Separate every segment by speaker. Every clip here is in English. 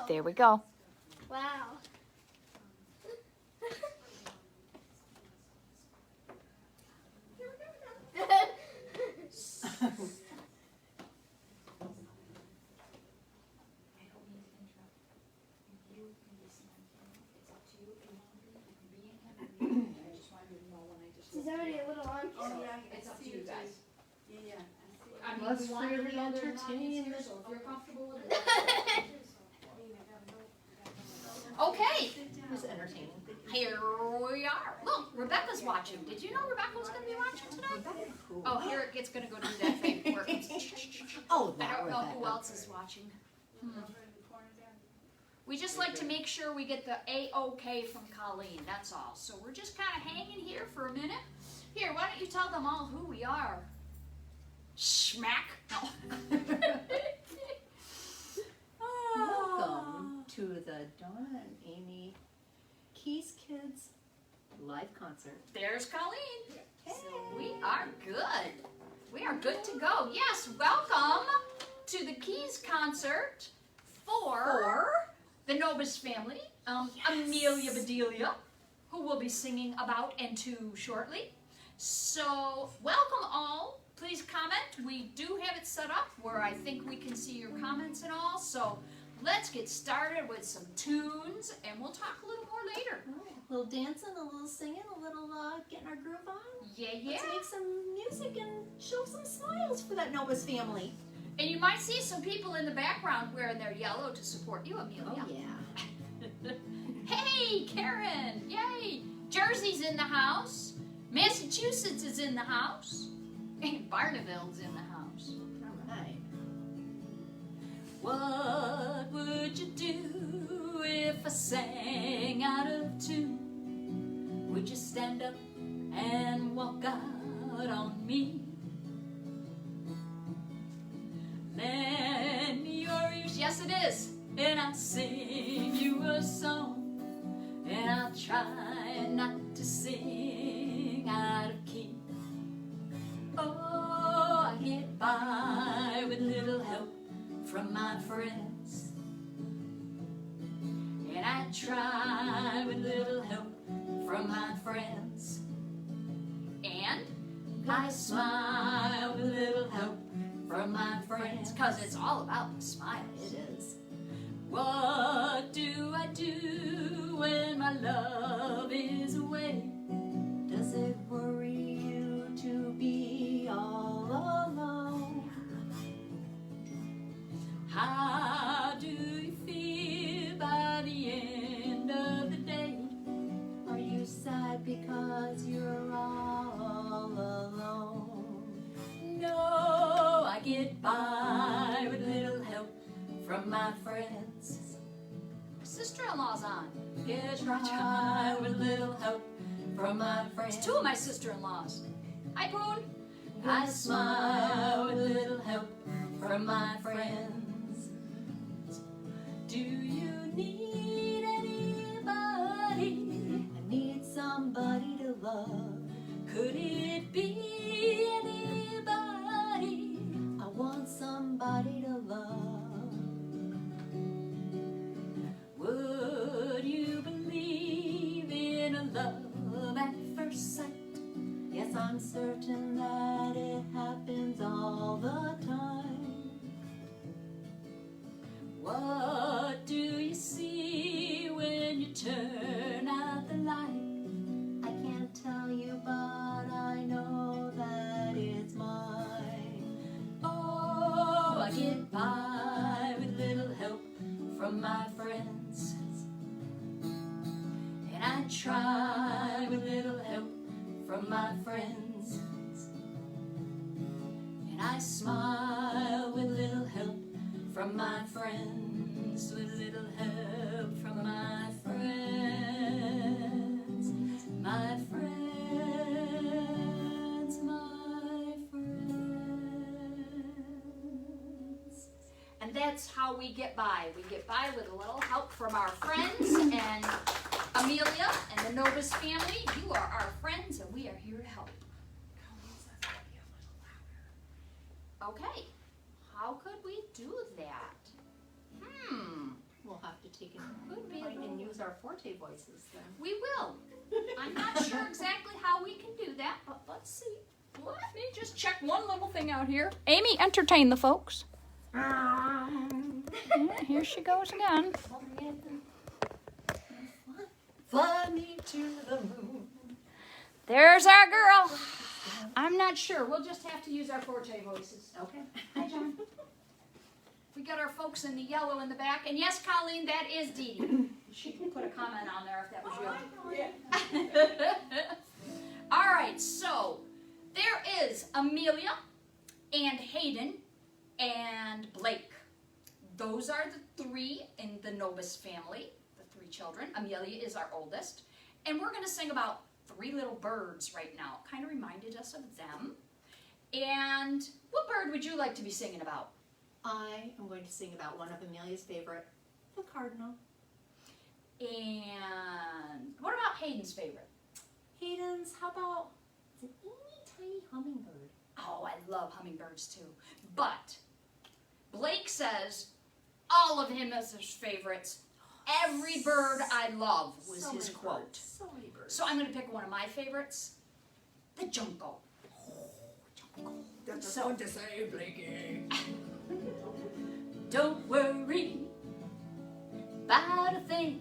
Speaker 1: There we go.
Speaker 2: Wow. She's already a little on.
Speaker 3: Oh, yeah,
Speaker 4: It's up to you guys.
Speaker 3: Yeah.
Speaker 4: I mean,
Speaker 1: Let's
Speaker 4: we want
Speaker 1: freely
Speaker 4: any other
Speaker 1: entertain
Speaker 4: non-users,
Speaker 1: this.
Speaker 4: so if you're comfortable with it. Okay,
Speaker 1: Who's entertaining?
Speaker 4: here we are. Look, Rebecca's watching. Did you know Rebecca was going to be watching today? Oh, here it's going to go do that thing where it's,
Speaker 1: Oh,
Speaker 4: I
Speaker 1: that
Speaker 4: don't know
Speaker 1: Rebecca.
Speaker 4: who else is watching. We just like to make sure we get the A-OK from Colleen, that's all. So we're just kind of hanging here for a minute. Here, why don't you tell them all who we are? Schmack. No.
Speaker 1: Welcome to the Donna and Amy Keys Kids live concert.
Speaker 4: There's Colleen. So we are good. We are good to go. Yes, welcome to the Keys concert for the Nobis family. Amelia Bedelia, who we'll be singing about and to shortly. So welcome all. Please comment. We do have it set up where I think we can see your comments and all. So let's get started with some tunes and we'll talk a little more later.
Speaker 1: A little dancing, a little singing, a little getting our groove on.
Speaker 4: Yeah.
Speaker 1: Let's make some music and show some smiles for that Novus family.
Speaker 4: And you might see some people in the background wearing their yellow to support you, Amelia.
Speaker 1: Oh yeah.
Speaker 4: Hey, Karen! Yay! Jersey's in the house. Massachusetts is in the house. And Barneville's in the house.
Speaker 1: All right.
Speaker 4: What would you do if I sang out of tune? Would you stand up and walk out on me? Lend me your ears, yes it is, and I'll sing you a song. And I'll try not to sing out of key. Oh, I get by with little help from my friends. And I try with little help from my friends. And I smile with little help from my friends. 'Cause it's all about the smile.
Speaker 1: It is.
Speaker 4: What do I do when my love is away?
Speaker 1: Does it worry you to be all alone?
Speaker 4: How do you feel by the end of the day?
Speaker 1: Are you sad because you're all alone?
Speaker 4: No, I get by with little help from my friends. Sister-in-law's on. Get by with little help from my friends. Two of my sister-in-laws. Hi, Poon. I smile with little help from my friends. Do you need anybody?
Speaker 1: I need somebody to love.
Speaker 4: Could it be anybody?
Speaker 1: I want somebody to love.
Speaker 4: Would you believe in a love at first sight?
Speaker 1: Yes, I'm certain that it happens all the time.
Speaker 4: What do you see when you turn out the light?
Speaker 1: I can't tell you, but I know that it's mine.
Speaker 4: Oh, I get by with little help from my friends. And I try with little help from my friends. And I smile with little help from my friends. With little help from my friends. My friends, my friends. And that's how we get by. We get by with a little help from our friends. And Amelia and the Novus family, you are our friends and we are here to help. Okay, how could we do that?
Speaker 1: We'll have to take
Speaker 4: Could be a
Speaker 1: and
Speaker 4: little-
Speaker 1: use our forte voices then.
Speaker 4: We will. I'm not sure exactly how we can do that, but let's see. Let me just check one little thing out here. Amy, entertain the folks. Yeah, here she goes again.
Speaker 1: Fly me to the moon.
Speaker 4: There's our girl. I'm not sure. We'll just have to use our forte voices.
Speaker 1: Okay.
Speaker 4: Hi, John. We got our folks in the yellow in the back. And yes, Colleen, that is Dee Dee. She can put a comment on there if that was you. All right, so there is Amelia and Hayden and Blake. Those are the three in the Nobis family, the three children. Amelia is our oldest. And we're going to sing about three little birds right now. Kind of reminded us of them. And what bird would you like to be singing about?
Speaker 1: I am going to sing about one of Amelia's favorite, the cardinal.
Speaker 4: And what about Hayden's favorite?
Speaker 1: Hayden's, how about the teeny tiny hummingbird?
Speaker 4: Oh, I love hummingbirds too. But Blake says all of him is his favorites. Every bird I love was
Speaker 1: So
Speaker 4: his
Speaker 1: many
Speaker 4: quote.
Speaker 1: birds, so many birds.
Speaker 4: So I'm going to pick one of my favorites, the junco.
Speaker 3: That's
Speaker 4: So-
Speaker 3: fun to say, Blakey.
Speaker 4: Don't worry about a thing,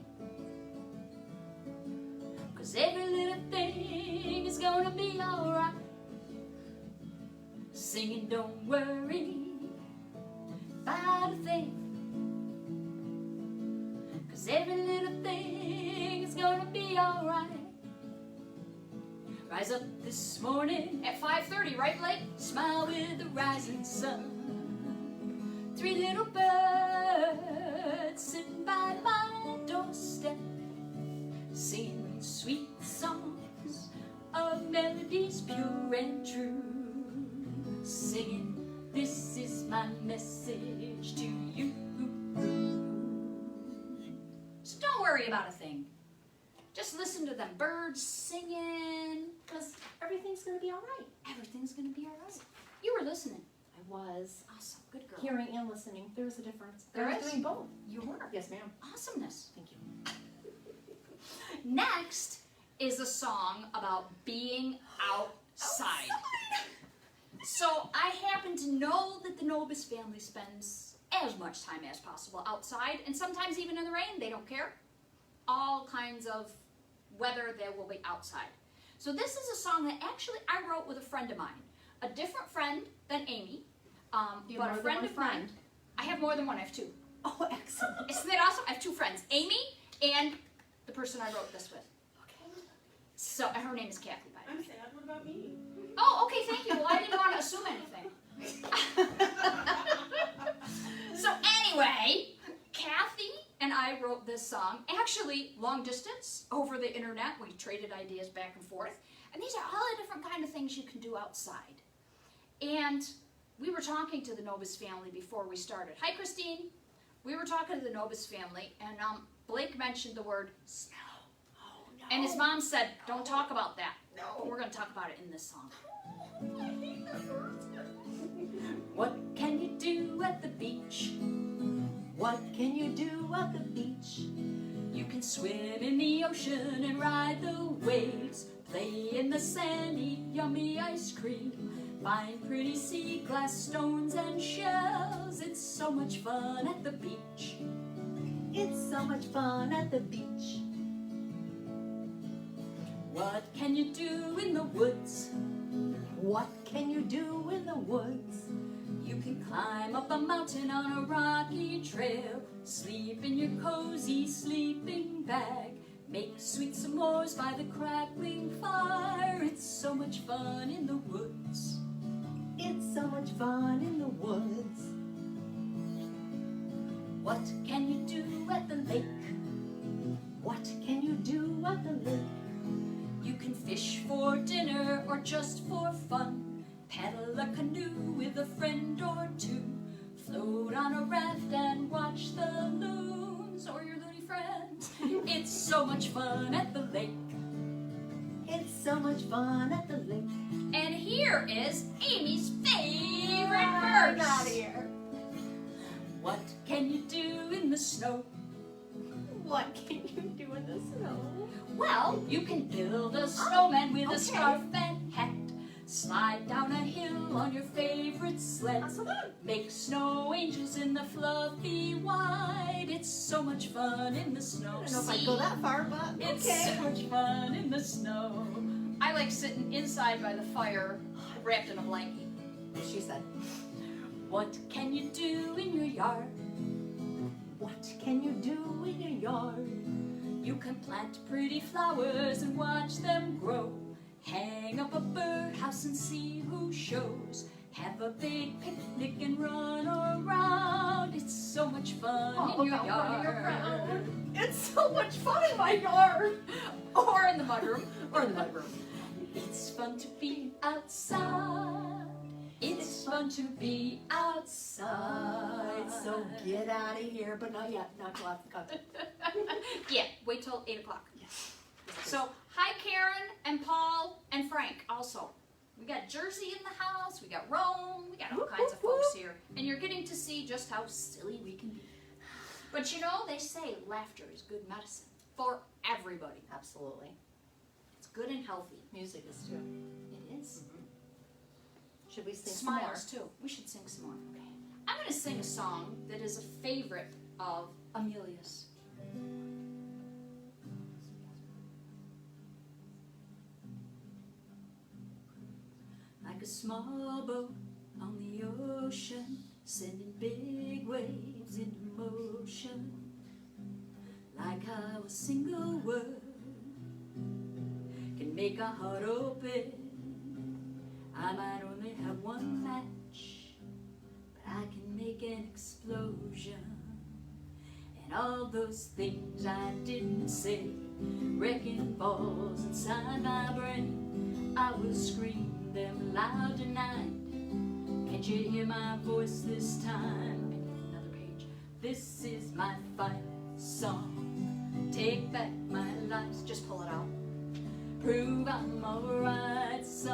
Speaker 4: 'cause every little thing is gonna be alright. Singing don't worry about a thing, 'cause every little thing is gonna be alright. Rise up this morning at 5:30, right, Blake? Smile with the rising sun. Three little birds sitting by my doorstep, singing sweet songs of melodies pure and true. Singing, this is my message to you. So don't worry about a thing. Just listen to them birds singing,
Speaker 1: Because everything's going to be all right.
Speaker 4: everything's gonna be alright. You were listening.
Speaker 1: I was
Speaker 4: Awesome, good girl.
Speaker 1: hearing and listening. There's a difference.
Speaker 4: There
Speaker 1: I was
Speaker 4: is?
Speaker 1: doing both.
Speaker 4: You were.
Speaker 1: Yes, ma'am.
Speaker 4: Awesomeness.
Speaker 1: Thank you.
Speaker 4: Next is a song about being outside. So I happen to know that the Nobis family spends as much time as possible outside, and sometimes even in the rain, they don't care. All kinds of weather, they will be outside. So this is a song that actually I wrote with a friend of mine. A different friend than Amy,
Speaker 1: You
Speaker 4: but
Speaker 1: have
Speaker 4: a
Speaker 1: more
Speaker 4: friend
Speaker 1: than
Speaker 4: of
Speaker 1: one
Speaker 4: mine.
Speaker 1: friend?
Speaker 4: I have more than one, I have two.
Speaker 1: Oh, excellent.
Speaker 4: Isn't that awesome? I have two friends, Amy and the person I wrote this with.
Speaker 1: Okay.
Speaker 4: So her name is Kathy, by the way.
Speaker 3: I'm sad. What about me?
Speaker 4: Oh, okay, thank you. Well, I didn't want to assume anything. So anyway, Kathy and I wrote this song, actually long distance, over the internet. We traded ideas back and forth. And these are all the different kind of things you can do outside. And we were talking to the Nobis family before we started. Hi, Christine. We were talking to the Nobis family, and Blake mentioned the word snow.
Speaker 3: Oh, no.
Speaker 4: And his mom said, don't talk about that.
Speaker 3: No.
Speaker 4: But we're going to talk about it in this song.
Speaker 3: I hate that word.
Speaker 4: What can you do at the beach?
Speaker 1: What can you do at the beach?
Speaker 4: You can swim in the ocean and ride the waves, play in the sand, eat yummy ice cream, find pretty sea glass, stones and shells. It's so much fun at the beach.
Speaker 1: It's so much fun at the beach.
Speaker 4: What can you do in the woods?
Speaker 1: What can you do in the woods?
Speaker 4: You can climb up a mountain on a rocky trail, sleep in your cozy sleeping bag, make sweet s'mores by the crackling fire. It's so much fun in the woods.
Speaker 1: It's so much fun in the woods.
Speaker 4: What can you do at the lake?
Speaker 1: What can you do at the lake?
Speaker 4: You can fish for dinner or just for fun, paddle a canoe with a friend or two, float on a raft and watch the loons or your loony friends. It's so much fun at the lake.
Speaker 1: It's so much fun at the lake.
Speaker 4: And here is Amy's favorite
Speaker 1: I'm
Speaker 4: verse.
Speaker 1: out of here.
Speaker 4: What can you do in the snow?
Speaker 1: What can you do in the snow?
Speaker 4: Well, you can build a snowman with a scarf and hat. Slide down a hill on your favorite sled.
Speaker 1: That's so fun.
Speaker 4: Make snow angels in the fluffy white. It's so much fun in the snow.
Speaker 1: I don't know if I'd go that far, but
Speaker 4: It's
Speaker 1: okay.
Speaker 4: so much fun in the snow. I like sitting inside by the fire, wrapped in a blanket.
Speaker 1: She said,
Speaker 4: What can you do in your yard?
Speaker 1: what can you do in your yard?
Speaker 4: You can plant pretty flowers and watch them grow. Hang up a birdhouse and see who shows. Have a big picnic and run around. It's so much fun in your yard.
Speaker 1: It's so much fun in my yard.
Speaker 4: Or in the mudroom. Or in the mudroom. It's fun to be outside. It's fun to be outside.
Speaker 1: So get out of here, but not yet. Not till after the concert.
Speaker 4: Yeah, wait till 8 o'clock.
Speaker 1: Yes.
Speaker 4: So, hi Karen and Paul and Frank also. We got Jersey in the house, we got Rome, we got all kinds of folks here. And you're getting to see just how silly we can be. But you know, they say laughter is good medicine for everybody.
Speaker 1: Absolutely.
Speaker 4: It's good and healthy.
Speaker 1: Music is too.
Speaker 4: It is.
Speaker 1: Should we sing some more?
Speaker 4: Smiles too. We should sing some more. Okay. I'm going to sing a song that is a favorite of Amelia's. Like a small boat on the ocean, sending big waves into motion. Like how a single word can make a heart open. I might only have one match, but I can make an explosion. And all those things I didn't say, wrecking balls inside my brain, I will scream them loud tonight. Can't you hear my voice this time? Another page. This is my fight song. Take back my life. Just pull it out. Prove I'm alright song.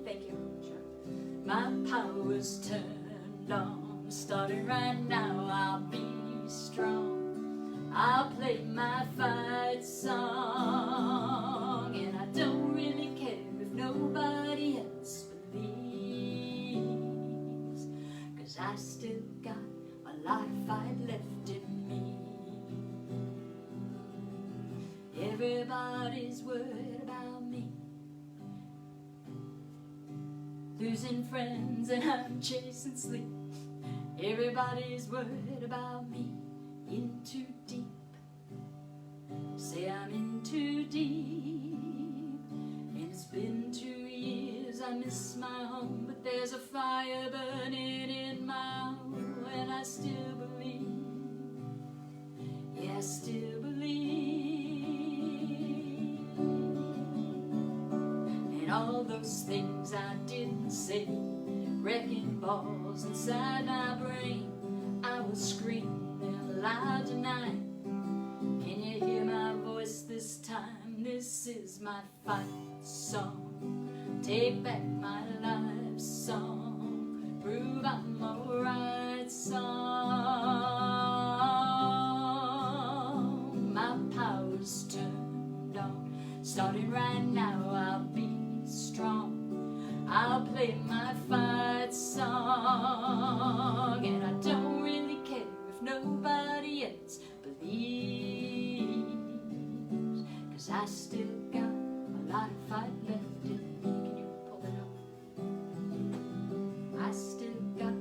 Speaker 4: Thank you. Sure. My power's turned on. Starting right now, I'll be strong. I'll play my fight song. And I don't really care if nobody else believes. 'Cause I still got a lot of fight left in me. Everybody's worried about me, losing friends and I'm chasing sleep. Everybody's worried about me, in too deep. Say I'm in too deep. And it's been 2 years, I miss my home, but there's a fire burning in my home, and I still believe. Yeah, I still believe. All those things I didn't say, wrecking balls inside my brain, I will scream them loud tonight. Can you hear my voice this time? This is my fight song. Take back my life song. Prove I'm alright song. My power's turned on. Starting right now, I'll be strong. I'll play my fight song, and I don't really care if nobody else believes, 'cause I still got a lot of fight left in me. Can you pull it up? I still got a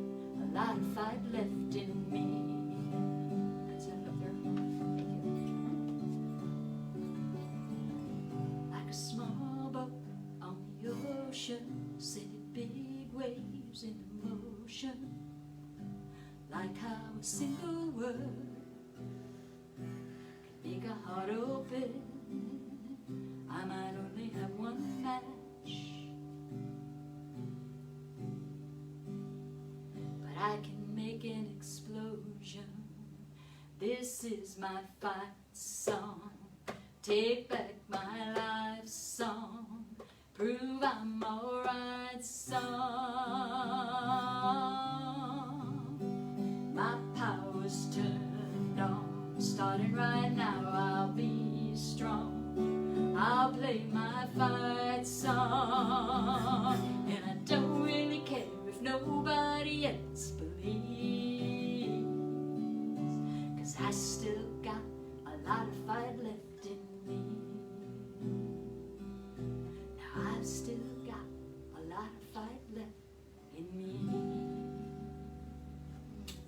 Speaker 4: lot of fight left in me. That's it up there. Thank you. Like a small boat on the ocean, sending big waves into motion. Like how a single word can make a heart open. I might only have one match, but I can make an explosion. This is my fight song. Take back my life song. Prove I'm alright song. My power's turned nobody else believes. 'Cause I still got a lot of fight left in me. Now I've still got a lot of fight left in me.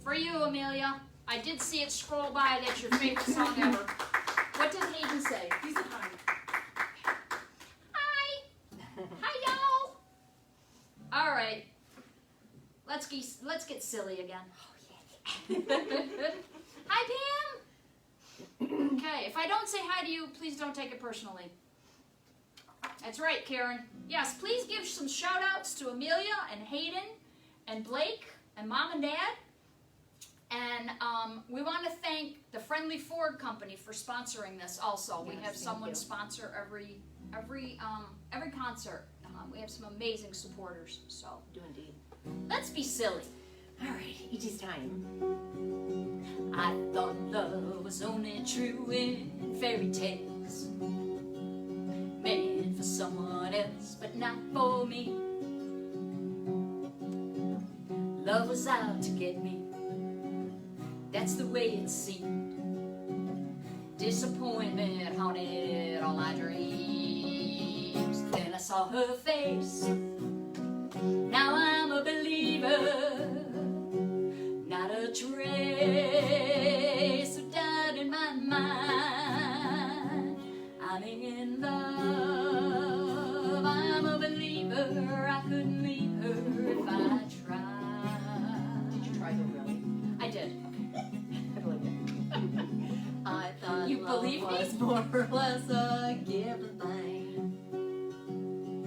Speaker 4: For you, Amelia. I did see it scroll by. That's your favorite song ever. What did Hayden say?
Speaker 3: He's a kind.
Speaker 4: Hi. Hi, y'all. All right. Let's get silly again. Hi, Pam. Okay. If I don't say hi to you, please don't take it personally. That's right, Karen. Yes, please give some shout outs to Amelia and Hayden and Blake and Mom and Dad. And we want to thank the Friendly Ford Company for sponsoring this also. We have someone sponsor every concert. We have some amazing supporters. So
Speaker 1: Do indeed.
Speaker 4: let's be silly.
Speaker 1: All right, it is time.
Speaker 4: I thought love was only true in fairy tales, made for someone else, but not for me. Love was out to get me. That's the way it seemed. Disappointment haunted all my dreams. Then I saw her face. Now I'm a believer. Not a trace of doubt in my mind. I'm in love. I'm a believer. I couldn't leave her if I tried.
Speaker 1: Did you try though, really?
Speaker 4: I did.
Speaker 1: I believe it. I thought
Speaker 4: You
Speaker 1: love
Speaker 4: believe me?
Speaker 1: was more or less a given thing.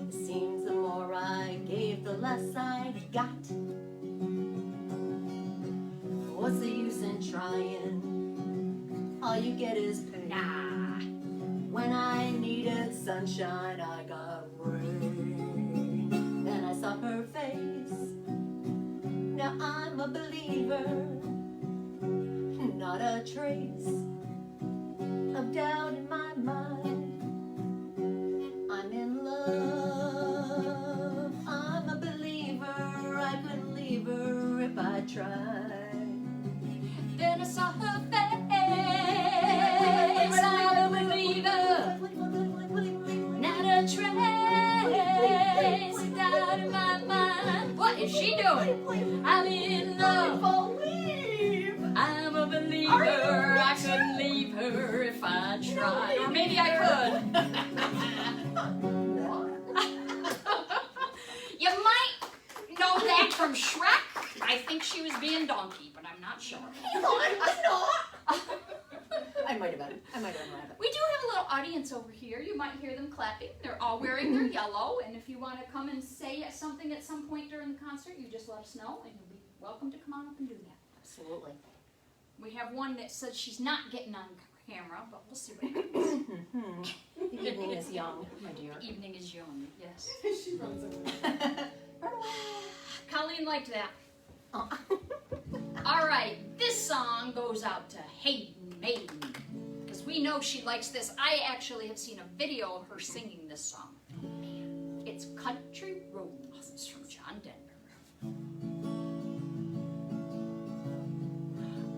Speaker 1: It seems the more I gave, the less I got. What's the use in trying? All you get is pain.
Speaker 4: Nah.
Speaker 1: When I needed sunshine, I got rain. Then I saw her face. Now I'm a believer. Not a trace of doubt in my mind. I'm in love. I'm a believer. I couldn't leave her if I tried.
Speaker 4: Then I saw her face. I'm a believer. Not a trace of doubt in my mind. What is she doing? I'm in love. I'm a believer. I couldn't leave her if I tried. Or maybe I could. You might know that from Shrek. I think she was being donkey, but I'm not sure.
Speaker 1: I might have been. I might have been rabbit.
Speaker 4: We do have a little audience over here. You might hear them clapping. They're all wearing their yellow. And if you want to come and say something at some point during the concert, you just let us know, and you'll be welcome to come on up and do that.
Speaker 1: Absolutely.
Speaker 4: We have one that says she's not getting on camera, but we'll see what happens.
Speaker 1: The evening is young, my dear.
Speaker 4: The evening is young, yes.
Speaker 3: She runs away.
Speaker 4: Colleen liked that.
Speaker 1: Oh.
Speaker 4: All right, this song goes out to Hayden Maiden, because we know she likes this. I actually have seen a video of her singing this song. It's Country Roads from John Denver.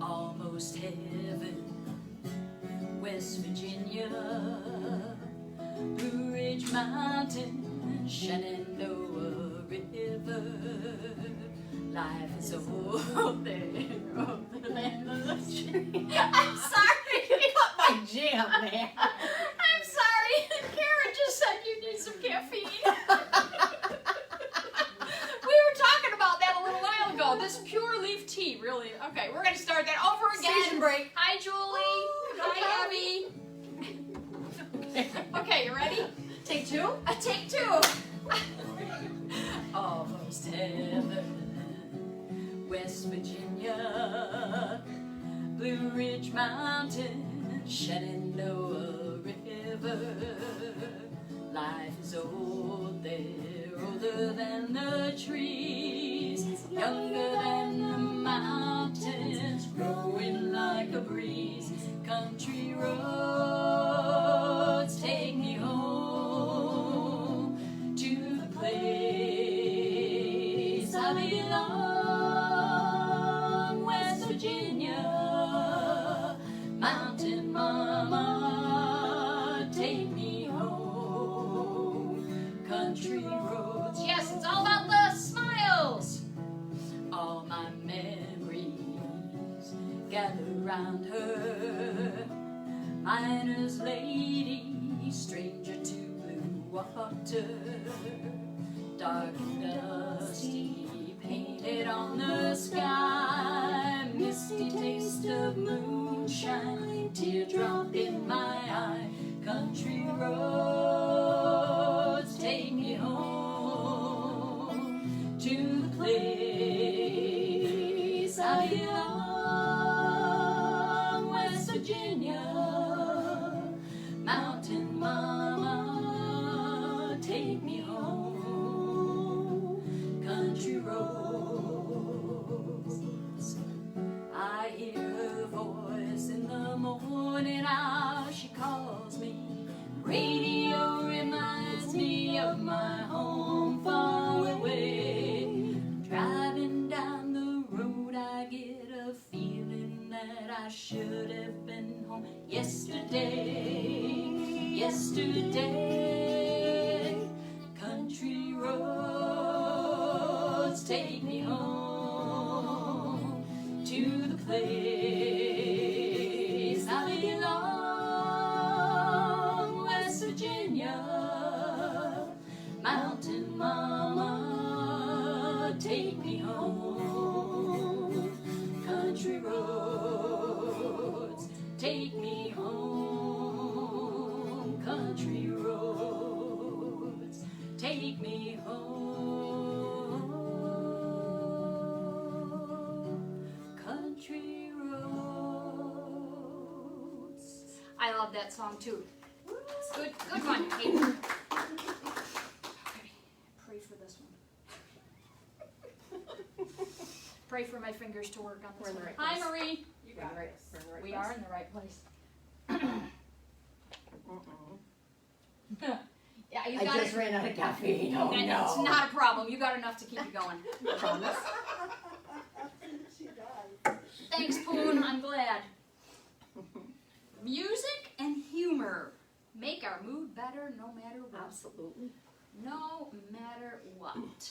Speaker 4: Almost heaven, West Virginia, Blue Ridge Mountain, Shenandoah River. Life is old there on the land of the tree. I'm sorry.
Speaker 1: Cut my jam, man.
Speaker 4: I'm sorry. Karen just said you need some caffeine. We were talking about that a little while ago. This pure leaf tea, really. Okay, we're going to start that over again.
Speaker 1: Station break.
Speaker 4: Hi, Julie. Hi, Abby. Okay, you ready?
Speaker 1: Take two?
Speaker 4: Take two. Almost heaven, West Virginia, Blue Ridge Mountain, Shenandoah River. Life is old there, older than the trees, younger than the mountains, growing like a breeze. Country roads take me home to the place I belong. gather round her. Miner's lady, stranger to blue water, dark and dusty, painted on the sky, misty taste of moonshine, teardrop in my eye. Country roads take me home to the place I belong, West Virginia. Mountain mama, take me home. Country roads. I hear her voice in the morning hour. She calls me. Radio reminds me of my home far away. Driving down the road, I get a feeling that I should have been home yesterday. Yesterday, country roads take me home to the place I belong, West Virginia. Mountain mama, take me home. Country roads take me home. Country roads take me home. Country roads. I love that song too. It's good one. Hey. Okay, pray for this one. Pray for my fingers to work on this one. Hi, Marie.
Speaker 3: You got it.
Speaker 4: We are in the right place. Yeah, you
Speaker 1: I
Speaker 4: got
Speaker 1: just
Speaker 4: it.
Speaker 1: ran out of caffeine. Oh
Speaker 4: And
Speaker 1: no.
Speaker 4: it's not a problem. You got enough to keep you going.
Speaker 1: Promise.
Speaker 3: She does.
Speaker 4: Thanks, Poon. I'm glad. Music and humor make our mood better no matter what.
Speaker 1: Absolutely.
Speaker 4: No matter what.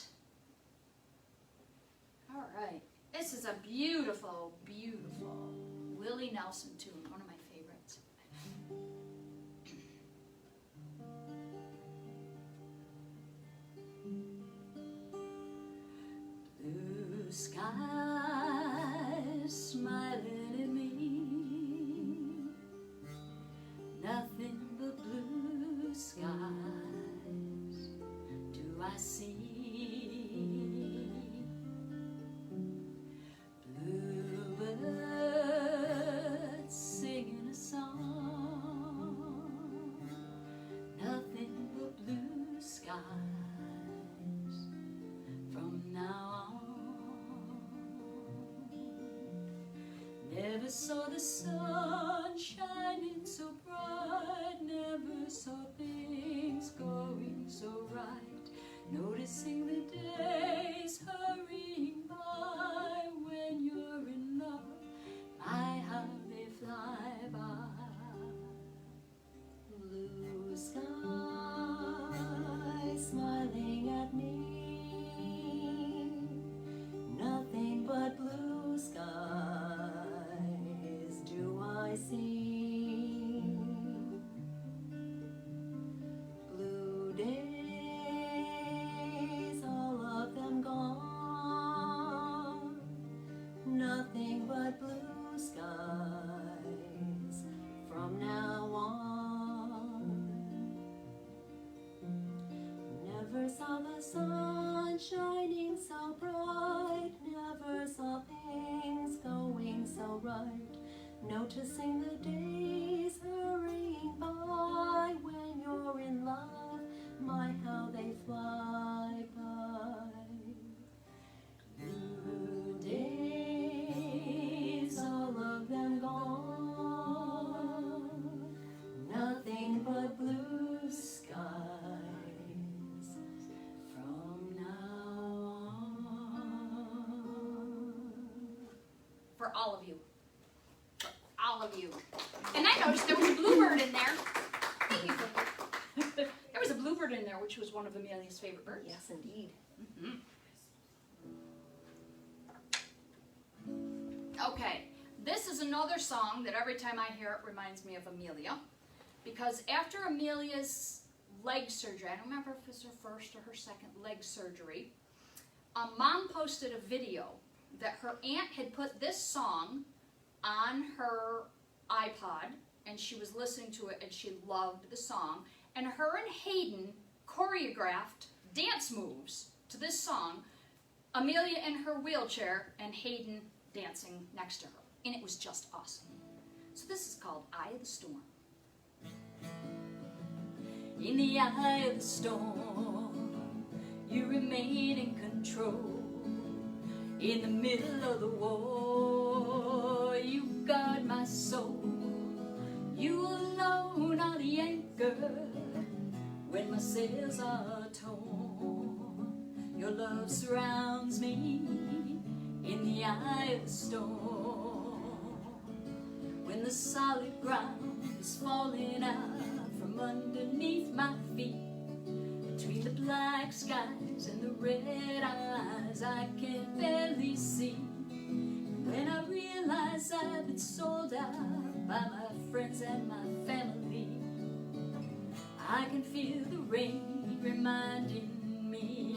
Speaker 4: All right. This is a beautiful, beautiful Willie Nelson tune, one of my favorites. Blue skies smiling at me, nothing but blue skies do I see. Bluebirds singing a song, nothing but blue skies from now on. Never saw the sun shining so bright, never saw things going so right, noticing the days hurrying by when you're in love, my how they fly by. Blue sky smiling at me, nothing but blue skies do I see. Blue days, all of them gone, nothing but blue skies from now on. Never saw the sun shining so bright, never saw things going so right, noticing the days hurrying by when you're in love, my how they fly by. Blue days, all of them gone, nothing but blue skies from now on. For all of you. For all of you. And I noticed there was a bluebird in there. Thank you. There was a bluebird in there, which was one of Amelia's favorite birds.
Speaker 1: Yes, indeed.
Speaker 4: Okay, this is another song that every time I hear it reminds me of Amelia. Because after Amelia's leg surgery, I don't remember if it was her first or her second leg surgery, Mom posted a video that her aunt had put this song on her iPod, and she was listening to it, and she loved the song. And her and Hayden choreographed dance moves to this song, Amelia in her wheelchair and Hayden dancing next to her. And it was just awesome. So this is called Eye of the Storm. In the eye of the storm, you remain in control. In the middle of the war, you guard my soul. You alone are the anchor when my sails are torn. Your love surrounds me in the eye of the storm. When the solid ground is falling out from underneath my feet, between the black skies and the red eyes I can barely see. When I realize I've been sold out by my friends and my family, I can feel the rain reminding me.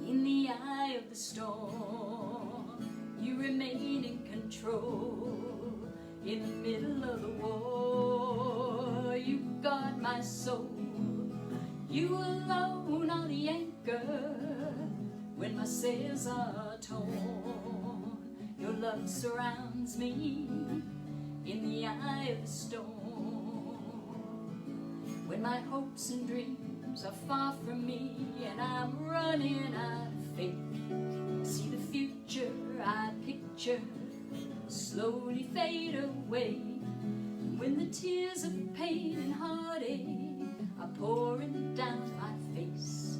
Speaker 4: In the eye of the storm, you remain in control. In the middle of the war, you guard my soul. You alone are the anchor when my sails are torn. Your love surrounds me in the eye of the storm. When my hopes and dreams are far from me and I'm running out of faith, see the future I picture slowly fade away. When the tears of pain and heartache are pouring down my face,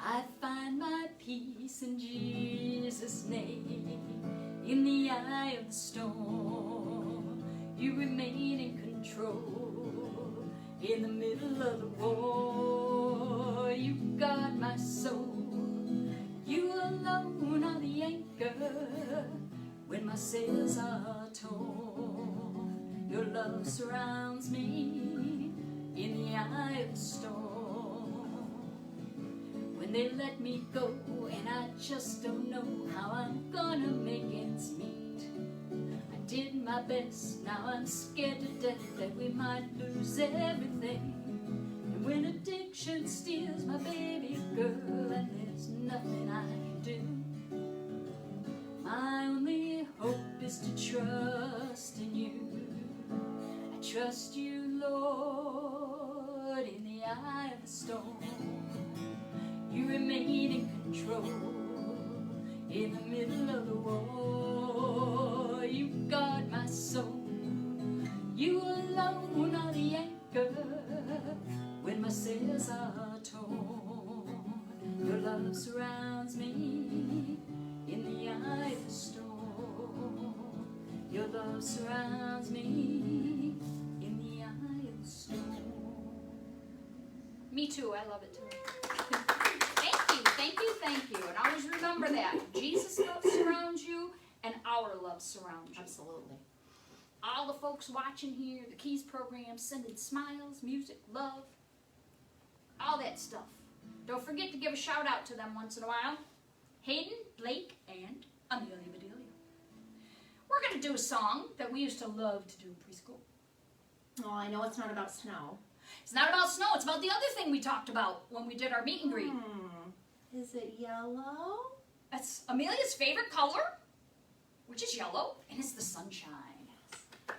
Speaker 4: I find my peace in Jesus' name. In the eye of the storm, you remain in control. In the middle of the war, you guard my soul. You alone are the anchor when my sails are torn. Your love surrounds me in the eye of the storm. When they let me go and I just don't know how I'm gonna make ends meet, I did my best, now I'm scared to death that we might lose everything. And when addiction steals my baby girl and there's nothing I can do, my only hope is to trust in you. I trust you, Lord, in the eye of the storm. You remain in control. In the middle of the war, you guard my soul. You alone are the anchor when my sails are torn. Your love surrounds me in the eye of the storm. Your love surrounds me in the eye of the storm. Me too, I love it too. Thank you. And always remember that. Jesus' love surrounds you and our love surrounds you.
Speaker 1: Absolutely.
Speaker 4: All the folks watching here, the Keys program, sending smiles, music, love, all that stuff. Don't forget to give a shout out to them once in a while. Hayden, Blake, and Amelia Bedelia. We're going to do a song that we used to love to do in preschool.
Speaker 1: Oh, I know it's not about snow.
Speaker 4: It's not about snow. It's about the other thing we talked about when we did our meet and greet.
Speaker 1: Is it yellow?
Speaker 4: That's Amelia's favorite color, which is yellow, and it's the sunshine.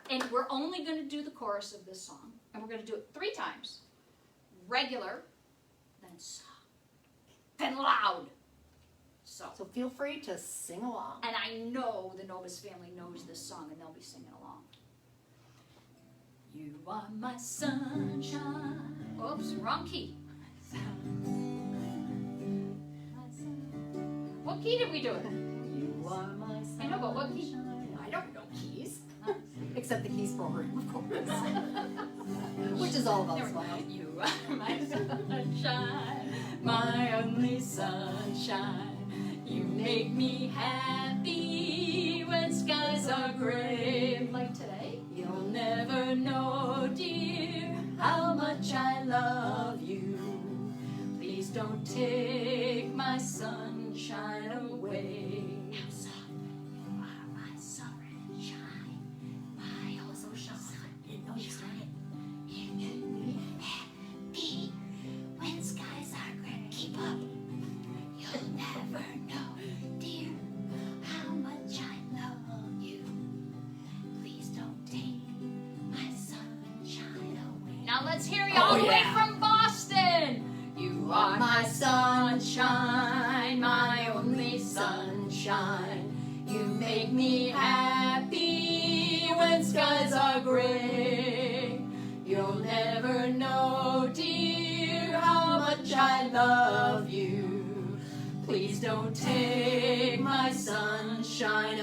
Speaker 4: And we're only going to do the chorus of this song, and we're going to do it 3 times. Regular, then soft, then loud. So
Speaker 1: feel free to sing along.
Speaker 4: And I know the Novus family knows this song, and they'll be singing along. You are my sunshine. Oops, wrong key. What key did we do it?
Speaker 1: You are my sunshine.
Speaker 4: I know, but what key? I don't know keys.
Speaker 1: Except the keys program, of course. Which is all about smile.
Speaker 4: You are my sunshine, my only sunshine. You make me happy when skies
Speaker 1: are gray.
Speaker 4: Like today.
Speaker 1: You'll never know, dear, how much I love you. Please don't take my sunshine away.
Speaker 4: Now, son, you are my sunshine, my oh so sun. No, you started. Happy when skies are gray. Keep up. You'll never know, dear, how much I love you. Please don't take my sunshine away. Now let's hear you all the way from Boston. You are
Speaker 1: My sunshine, my only sunshine. You make me happy when skies are gray. You'll never know, dear, how much I love you. Please don't take my sunshine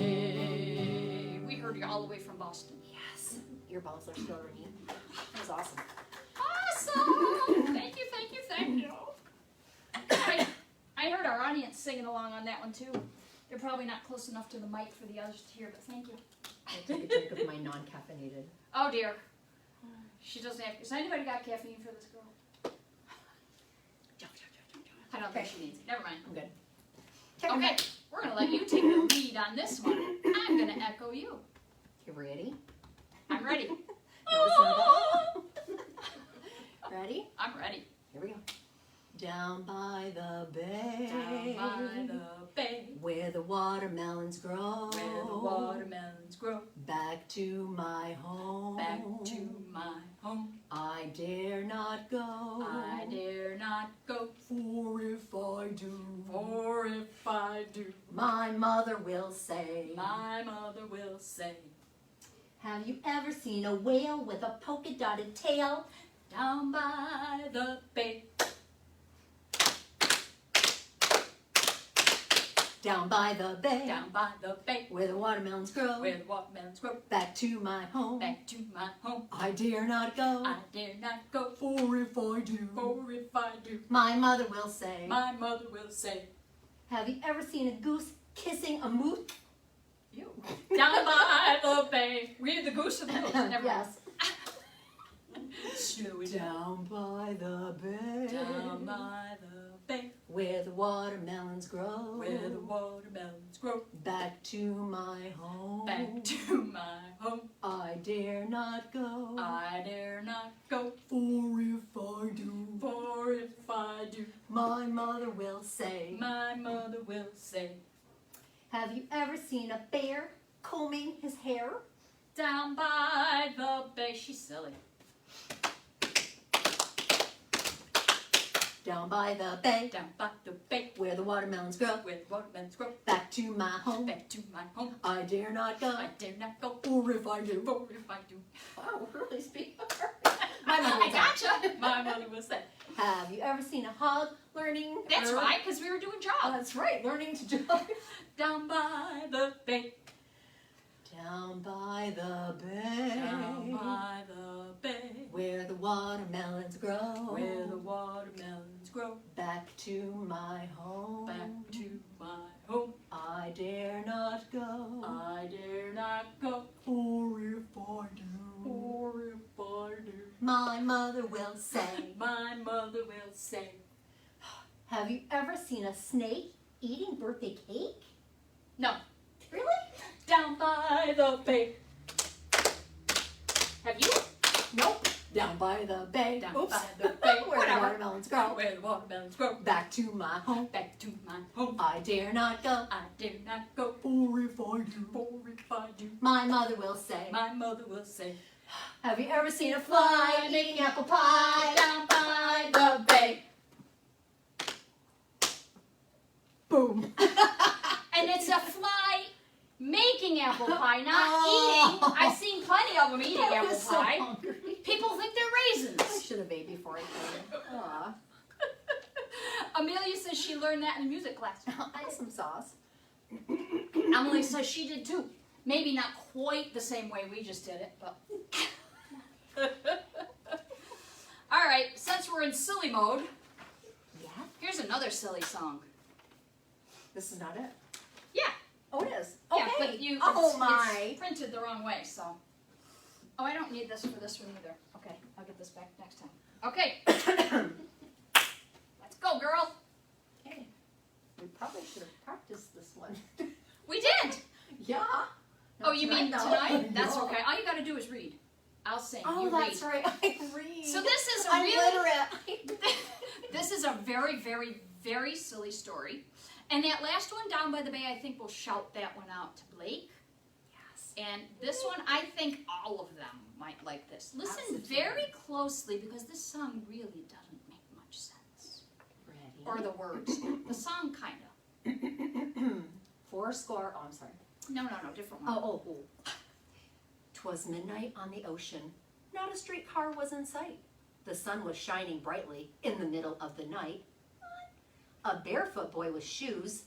Speaker 1: away.
Speaker 4: We heard you all the way from Boston.
Speaker 1: Yes, your balls are still ringing. That was awesome.
Speaker 4: Awesome! Thank you, thank you, thank you. I heard our audience singing along on that one too. They're probably not close enough to the mic for the others to hear, but thank you.
Speaker 1: I'll take a drink of my non-caffeinated.
Speaker 4: Oh dear. She doesn't have. Has anybody got caffeine for this girl? I don't think she needs it. Never mind.
Speaker 1: I'm good.
Speaker 4: Okay, we're gonna let you take the lead on this one. I'm gonna echo you.
Speaker 1: You ready?
Speaker 4: I'm ready.
Speaker 1: No, it's not all. Ready?
Speaker 4: I'm ready.
Speaker 1: Here we go. Down by the bay,
Speaker 4: Down by the bay,
Speaker 1: where the watermelons grow,
Speaker 4: where the watermelons grow,
Speaker 1: back to my home,
Speaker 4: back to my home.
Speaker 1: I dare not go,
Speaker 4: I dare not go,
Speaker 1: for if I do,
Speaker 4: for if I do,
Speaker 1: my mother will say,
Speaker 4: my mother will say,
Speaker 1: have you ever seen a whale with a polka dotted tail?
Speaker 4: down by the bay,
Speaker 1: Down by the bay,
Speaker 4: down by the bay,
Speaker 1: where the watermelons grow,
Speaker 4: where the watermelons grow,
Speaker 1: back to my home,
Speaker 4: back to my home.
Speaker 1: I dare not go,
Speaker 4: I dare not go,
Speaker 1: for if I do,
Speaker 4: for if I do,
Speaker 1: my mother will say,
Speaker 4: my mother will say,
Speaker 1: have you ever seen a goose kissing a moose?
Speaker 4: you. Down by the bay, we're the goose of the moose. Never
Speaker 1: Yes.
Speaker 4: Snowy
Speaker 1: Down by the bay,
Speaker 4: down by the bay,
Speaker 1: where the watermelons grow,
Speaker 4: where the watermelons grow,
Speaker 1: back to my home,
Speaker 4: back to my home.
Speaker 1: I dare not go,
Speaker 4: I dare not go,
Speaker 1: for if I do,
Speaker 4: for if I do,
Speaker 1: my mother will say,
Speaker 4: my mother will say,
Speaker 1: have you ever seen a bear combing his hair?
Speaker 4: down by the bay. She's silly.
Speaker 1: Down by the bay,
Speaker 4: Down by the bay,
Speaker 1: where the watermelons grow,
Speaker 4: where the watermelons grow,
Speaker 1: back to my home,
Speaker 4: back to my home.
Speaker 1: I dare not go,
Speaker 4: I dare not go,
Speaker 1: or if I do,
Speaker 4: for if I do.
Speaker 1: wow, really speak. My mother
Speaker 4: I
Speaker 1: will say,
Speaker 4: gotcha. My mother will say.
Speaker 1: have you ever seen a hog learning?
Speaker 4: That's right, because we were doing jobs.
Speaker 1: That's right, learning to drive.
Speaker 4: Down by the bay,
Speaker 1: Down by the bay,
Speaker 4: down by the bay,
Speaker 1: where the watermelons grow,
Speaker 4: where the watermelons grow,
Speaker 1: back to my home,
Speaker 4: back to my home.
Speaker 1: I dare not go,
Speaker 4: I dare not go,
Speaker 1: for if I do,
Speaker 4: or if I do,
Speaker 1: my mother will say,
Speaker 4: my mother will say,
Speaker 1: have you ever seen a snake eating birthday cake?
Speaker 4: no,
Speaker 1: Really?
Speaker 4: down by the bay. Have you?
Speaker 1: Nope. Down by the bay,
Speaker 4: Down
Speaker 1: oops,
Speaker 4: by the bay,
Speaker 1: where the
Speaker 4: whatever.
Speaker 1: watermelons grow,
Speaker 4: Where the watermelons grow,
Speaker 1: back to my home,
Speaker 4: back to my home.
Speaker 1: I dare not go,
Speaker 4: I dare not go,
Speaker 1: for if I do,
Speaker 4: for if I do,
Speaker 1: my mother will say,
Speaker 4: my mother will say,
Speaker 1: have you ever seen a fly eating apple pie?
Speaker 4: down by the bay.
Speaker 1: Boom.
Speaker 4: And it's a fly making apple pie, not
Speaker 1: Oh.
Speaker 4: eating. I've seen plenty of them eating
Speaker 1: I
Speaker 4: apple
Speaker 1: was so
Speaker 4: pie.
Speaker 1: hungry.
Speaker 4: People think they're
Speaker 1: I
Speaker 4: raisins.
Speaker 1: should have ate before I came. Aw.
Speaker 4: Amelia says she learned that in music class.
Speaker 1: I have some sauce.
Speaker 4: Emily says she did too. Maybe not quite the same way we just did it, but. All right, since we're in silly mode,
Speaker 1: Yeah?
Speaker 4: here's another silly song.
Speaker 1: This is not it.
Speaker 4: Yeah.
Speaker 1: Oh, it is.
Speaker 4: But you, it's printed the wrong way, so. Oh, I don't need this for this one either. Okay, I'll get this back next time. Okay. Let's go, girl.
Speaker 1: Okay. We probably should have practiced this one.
Speaker 4: We did.
Speaker 1: Yeah.
Speaker 4: Oh, you mean
Speaker 1: though.
Speaker 4: tonight? That's
Speaker 1: No.
Speaker 4: okay. All you got to do is read. I'll sing.
Speaker 1: Oh,
Speaker 4: you
Speaker 1: that's
Speaker 4: read.
Speaker 1: right. I read.
Speaker 4: So this is a
Speaker 1: I'm
Speaker 4: really,
Speaker 1: literate.
Speaker 4: this is a very, very, very silly story. And that last one down by the bay, I think we'll shout that one out to Blake.
Speaker 1: Yes.
Speaker 4: And this one, I think all of them might like this. Listen
Speaker 1: Absolutely.
Speaker 4: very closely because this song really doesn't make much sense.
Speaker 1: Ready?
Speaker 4: Or the words. The song kind of.
Speaker 1: Fourscore. Oh, I'm sorry.
Speaker 4: No, different one.
Speaker 1: Oh. 'Twas midnight on the ocean. Not a streetcar was in sight. The sun was shining brightly in the middle of the night. A barefoot boy with shoes.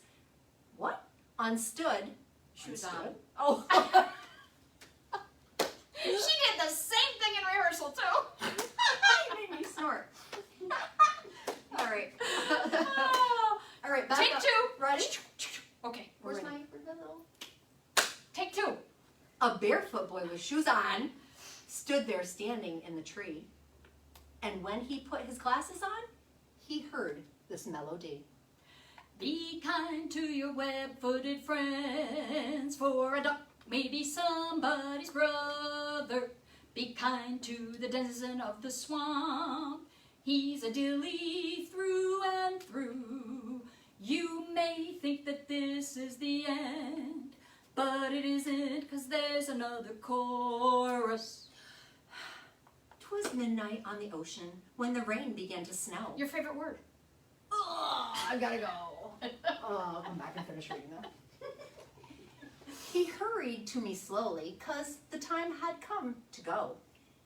Speaker 1: What? Unstood.
Speaker 4: Shoes
Speaker 1: Unstood?
Speaker 4: on.
Speaker 1: Oh.
Speaker 4: She did the same thing in rehearsal too.
Speaker 1: You made me snort. All right. All right. Back
Speaker 4: Take
Speaker 1: up.
Speaker 4: 2.
Speaker 1: Ready?
Speaker 4: Okay, we're
Speaker 1: Where's
Speaker 4: ready.
Speaker 1: my little?
Speaker 4: Take 2.
Speaker 1: A barefoot boy with shoes on stood there standing in the tree. And when he put his glasses on, he heard this melody.
Speaker 4: Be kind to your web-footed friends, for a duck may be somebody's brother. Be kind to the denizen of the swamp. He's a dilly through and through. You may think that this is the end, but it isn't, 'cause there's another chorus.
Speaker 1: 'Twas midnight on the ocean when the rain began to snow.
Speaker 4: Your favorite word?
Speaker 1: I gotta go. I'll come back and finish reading that. He hurried to me slowly, 'cause the time had come to go.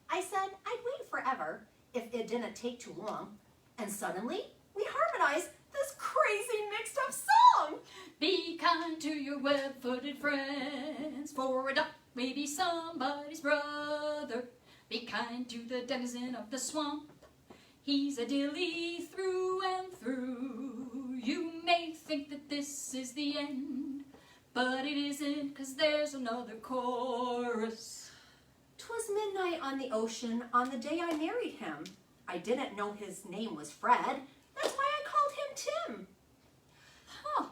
Speaker 1: I said I'd wait forever if it didn't take too long. And suddenly, we harmonized this crazy mixed up song.
Speaker 4: Be kind to your web-footed friends, for a duck may be somebody's brother. Be kind to the denizen of the swamp. He's a dilly through and through. You may think that this is the end, but it isn't, 'cause there's another chorus.
Speaker 1: 'Twas midnight on the ocean on the day I married him. I didn't know his name was Fred. That's why I called him Tim.
Speaker 4: Huh.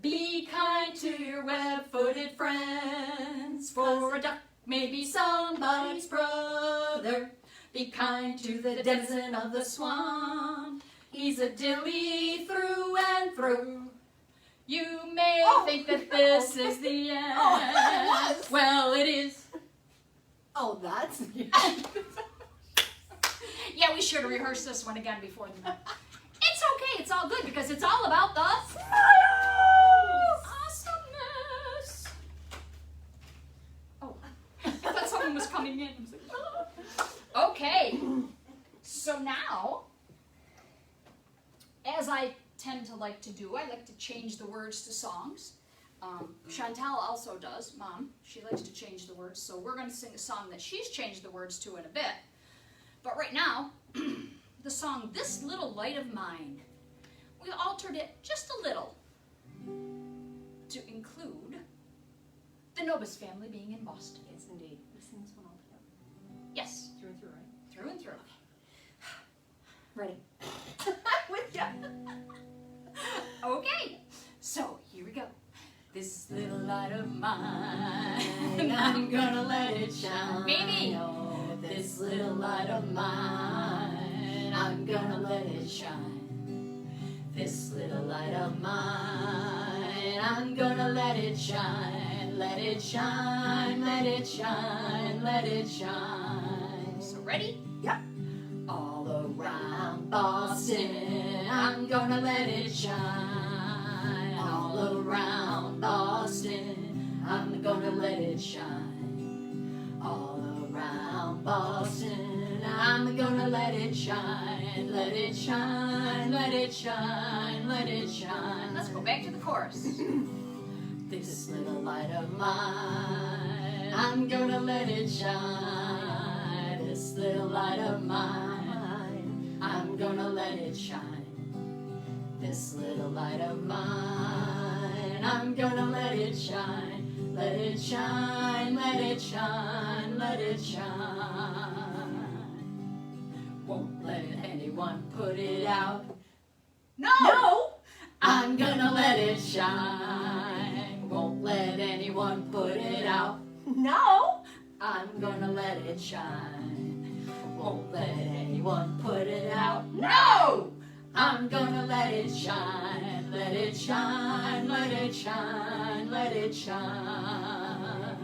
Speaker 4: Be kind to your web-footed friends, for a duck may be somebody's brother. Be kind to the denizen of the swamp. He's a dilly through and through. You may think that this is the end.
Speaker 1: Oh, it was.
Speaker 4: Well, it is.
Speaker 1: Oh, that's...
Speaker 4: Yeah, we should rehearse this one again before the night. It's okay. It's all good because it's all about the awesomeness. Oh, I thought someone was coming in. I was like, oh. Okay. So now, as I tend to like to do, I like to change the words to songs. Chantal also does, Mom. She likes to change the words. So we're going to sing a song that she's changed the words to in a bit. But right now, the song This Little Light of Mine, we altered it just a little to include the Nobis family being in Boston.
Speaker 1: Yes, indeed. We sing this one all together.
Speaker 4: Yes,
Speaker 1: Through and through, right?
Speaker 4: through and through.
Speaker 1: Ready? With ya.
Speaker 4: Okay, so here we go. This little light of mine, I'm gonna let it shine. Baby! This little light of mine, I'm gonna let it shine. This little light of mine, I'm gonna let it shine. Let it shine, let it shine, let it shine. So ready?
Speaker 1: Yep.
Speaker 4: All around Boston, I'm gonna let it shine. All around Boston, I'm gonna let it shine. All around Boston, I'm gonna let it shine. Let it shine, let it shine, let it shine. Let's go back to the chorus. This little light of mine, I'm gonna let it shine. This little light of mine, I'm gonna let it shine. This little light of mine, I'm gonna let it shine. let it shine, let it shine, let it shine. Won't let anyone put it out. No! I'm gonna let it shine. Won't let anyone put it out.
Speaker 1: No!
Speaker 4: I'm gonna let it shine. Won't let anyone put it out. No! I'm gonna let it shine. Let it shine, let it shine, let it shine.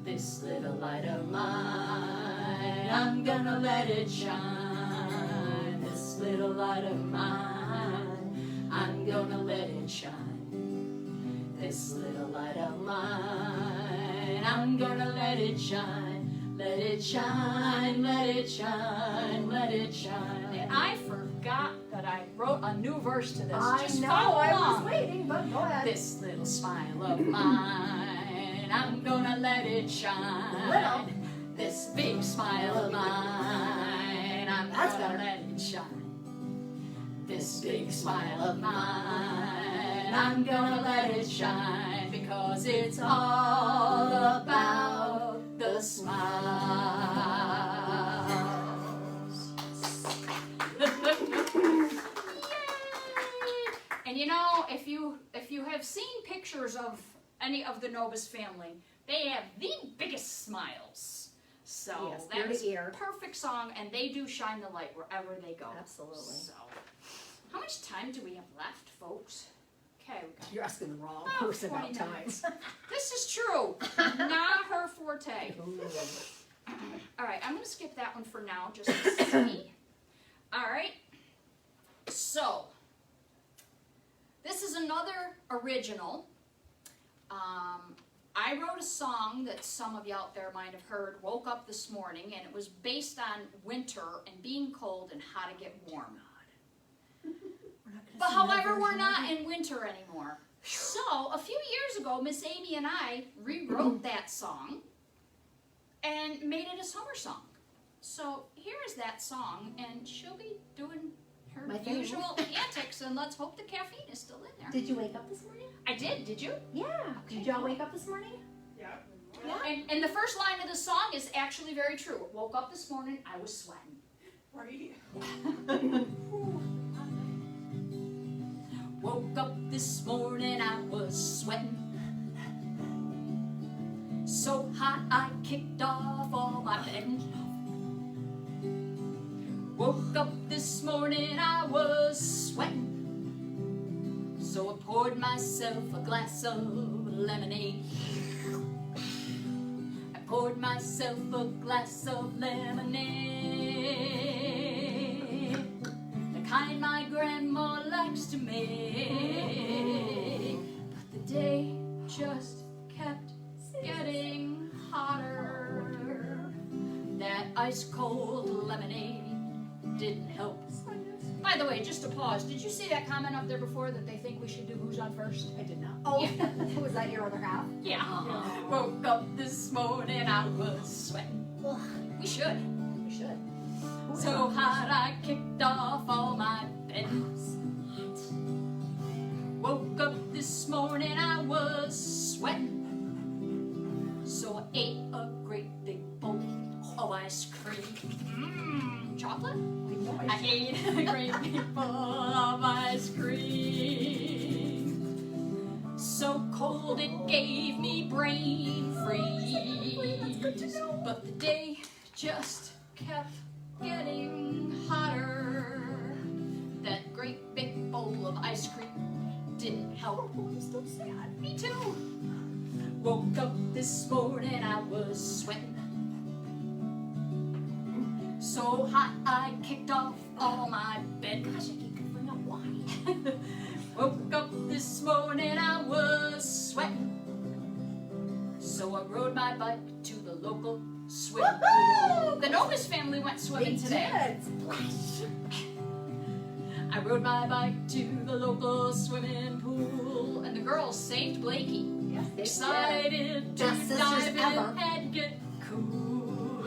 Speaker 4: This little light of mine, I'm gonna let it shine. This little light of mine, I'm gonna let it shine. This little light of mine, I'm gonna let it shine. Let it shine, let it shine, let it shine. And I forgot that I wrote a new verse to this.
Speaker 1: I
Speaker 4: Just
Speaker 1: know,
Speaker 4: follow
Speaker 1: I
Speaker 4: along.
Speaker 1: was waiting, but go ahead.
Speaker 4: This little smile of mine, I'm gonna let it shine.
Speaker 1: Little.
Speaker 4: This big smile of mine, I'm
Speaker 1: That's
Speaker 4: gonna
Speaker 1: better.
Speaker 4: let it shine. This big smile of mine, I'm gonna let it shine, because it's all about the smiles. Yay! And you know, if you have seen pictures of any of the Novus family, they have the biggest smiles. So
Speaker 1: Yes,
Speaker 4: that
Speaker 1: ear to
Speaker 4: was
Speaker 1: ear.
Speaker 4: a perfect song, and they do shine the light wherever they go.
Speaker 1: Absolutely.
Speaker 4: So, how much time do we have left, folks? Okay, we got
Speaker 1: You're asking the wrong
Speaker 4: Oh,
Speaker 1: person
Speaker 4: 20
Speaker 1: about time.
Speaker 4: minutes. This is true. Not her forte. All right, I'm going to skip that one for now, just to see. All right. So, this is another original. I wrote a song that some of you out there might have heard, Woke Up This Morning, and it was based on winter and being cold and how to get warm. But however, we're not in winter anymore. So, a few years ago, Miss Amy and I rewrote that song and made it a summer song. So, here is that song, and she'll be doing her
Speaker 1: My favorite.
Speaker 4: usual antics, and let's hope the caffeine is still in there.
Speaker 1: Did you wake up this morning?
Speaker 4: I did you?
Speaker 1: Yeah. Did y'all wake up this morning?
Speaker 3: Yeah.
Speaker 1: Yeah.
Speaker 4: And the first line of the song is actually very true. Woke up this morning, I was sweating.
Speaker 3: Right.
Speaker 4: Woke up this morning, I was sweating. So hot, I kicked off all my bedding. Woke up this morning, I was sweating. So I poured myself a glass of lemonade. I poured myself a glass of lemonade, the kind my grandma likes to make. But the day just kept getting hotter. That ice cold lemonade didn't help. By the way, just to pause, did you see that comment up there before that they think we should do Who's On First?
Speaker 1: I did not. Oh,
Speaker 4: Yeah.
Speaker 1: was that your other half?
Speaker 4: Yeah. Woke up this morning, I was sweating.
Speaker 1: Ugh,
Speaker 4: We should.
Speaker 1: we should.
Speaker 4: So hot, I kicked off all my beddings. Woke up this morning, I was sweating. So I ate a great big bowl of ice cream. Chocolate? I ate a great big bowl of ice cream. So cold it gave me brain freeze. But the day just kept getting hotter. That great big bowl of ice cream didn't help.
Speaker 1: I'm still sad.
Speaker 4: Me too. Woke up this morning, I was sweating. So hot, I kicked off all my bed.
Speaker 1: Gosh, I keep bringing up wine.
Speaker 4: Woke up this morning, I was sweating. So I rode my bike to the local swimming pool. The Novus family went swimming today.
Speaker 1: did. Splash.
Speaker 4: I rode my bike to the local swimming pool, and the girls saved Blakey.
Speaker 1: Yes, they did.
Speaker 4: Excited to
Speaker 1: Best sisters
Speaker 4: dive in
Speaker 1: ever.
Speaker 4: and get cool.